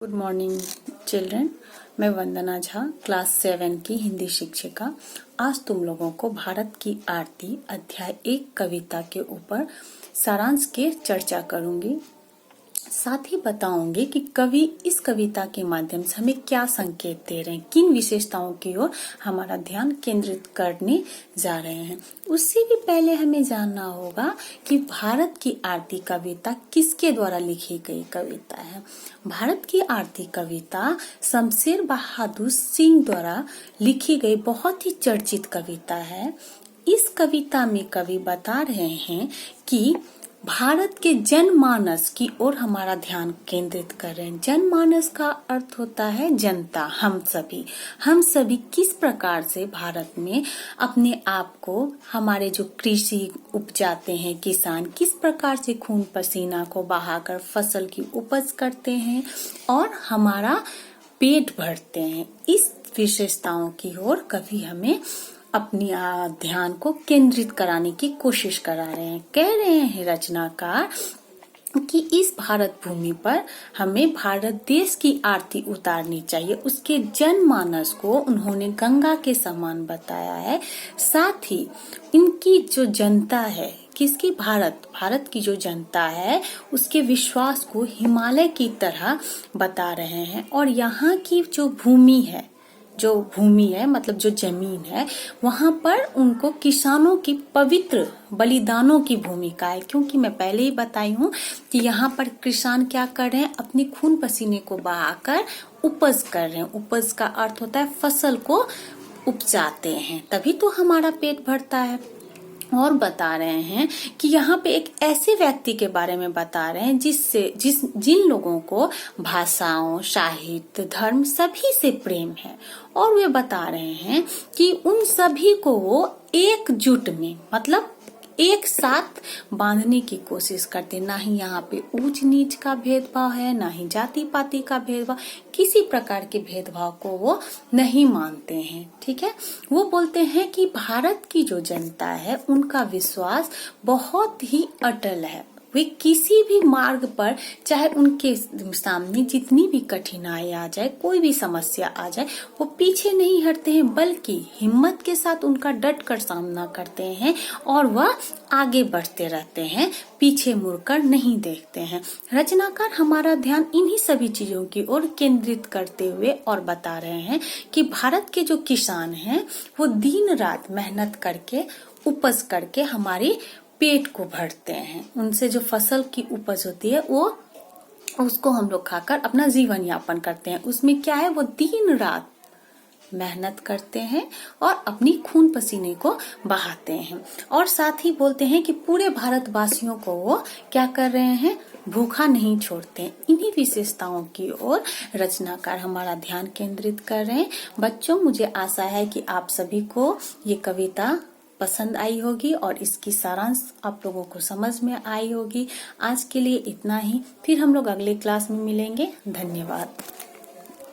Good morning children. मैं वंदना Jha, class 7 की हिंदी शिक्षिका। आज तुम लोगों को भारत की आरती अध्याय 1 कविता के ऊपर सारांश के चर्चा करूंगी। साथ ही बताऊंगी कि कवि इस कविता के माध्यम से हमें क्या संकेत दे रहे हैं, किन विशेषताओं की ओर हमारा ध्यान केंद्रित करने जा रहे हैं। उससे भी पहले हमें जानना होगा कि भारत की आरती कविता किसके द्वारा लिखी गई कविता है। भारत की आरती कविता शमशेर बहादुर सिंह द्वारा लिखी गई बहुत ही चर्चित कविता है। इस कविता में कवि बता रहे हैं कि भारत के जनमानस की ओर हमारा ध्यान केंद्रित कर रहे हैं। जनमानस का अर्थ होता है जनता, हम सभी किस प्रकार से भारत में अपने आप को, हमारे जो कृषि उपजाते हैं किसान, किस प्रकार से खून पसीना को बहाकर फसल की उपज करते हैं और हमारा पेट भरते हैं। इस विशेषताओं की ओर कभी हमें अपनी ध्यान को केंद्रित कराने की कोशिश करा रहे हैं। कह रहे हैं रचनाकार कि इस भारत भूमि पर हमें भारत देश की आरती उतारनी चाहिए। उसके जनमानस को उन्होंने गंगा के समान बताया है। साथ ही इनकी जो जनता है, किसकी, भारत की जो जनता है, उसके विश्वास को हिमालय की तरह बता रहे हैं। और यहाँ की जो भूमि है मतलब जो जमीन है, वहां पर उनको किसानों की पवित्र बलिदानों की भूमिका है। क्योंकि मैं पहले ही बताई हूँ कि यहाँ पर किसान क्या कर रहे हैं, अपने खून पसीने को बहाकर उपज कर रहे हैं। उपज का अर्थ होता है फसल को उपजाते हैं, तभी तो हमारा पेट भरता है। और बता रहे हैं कि यहाँ पे एक ऐसे व्यक्ति के बारे में बता रहे हैं जिन लोगों को भाषाओं, साहित्य, धर्म सभी से प्रेम है। और वे बता रहे हैं कि उन सभी को वो एकजुट में, मतलब एक साथ बांधने की कोशिश करते। ना ही यहाँ पे ऊंच नीच का भेदभाव है, ना ही जाति पाति का भेदभाव, किसी प्रकार के भेदभाव को वो नहीं मानते हैं। ठीक है, वो बोलते हैं कि भारत की जो जनता है उनका विश्वास बहुत ही अटल है। वे किसी भी मार्ग पर, चाहे उनके सामने जितनी भी कठिनाई आ जाए, कोई भी समस्या आ जाए, वो पीछे नहीं हटते हैं, बल्कि हिम्मत के साथ उनका डट कर सामना करते हैं और वह आगे बढ़ते रहते हैं, पीछे मुड़कर नहीं देखते हैं। रचनाकार हमारा ध्यान इन्हीं सभी चीजों की ओर केंद्रित करते हुए और बता रहे हैं कि भारत के जो किसान हैं वो दिन रात मेहनत करके, उपज करके हमारी पेट को भरते हैं। उनसे जो फसल की उपज होती है वो उसको हम लोग खाकर अपना जीवन यापन करते हैं। उसमें क्या है, वो दिन रात मेहनत करते हैं और अपनी खून पसीने को बहाते हैं। और साथ ही बोलते हैं कि पूरे भारतवासियों को वो क्या कर रहे हैं, भूखा नहीं छोड़ते हैं। इन्हीं विशेषताओं की ओर रचनाकार हमारा ध्यान केंद्रित कर रहे हैं। बच्चों, मुझे आशा है कि आप सभी को ये कविता पसंद आई होगी और इसकी सारांश आप लोगों को समझ में आई होगी। आज के लिए इतना ही, फिर हम लोग अगले क्लास में मिलेंगे। धन्यवाद।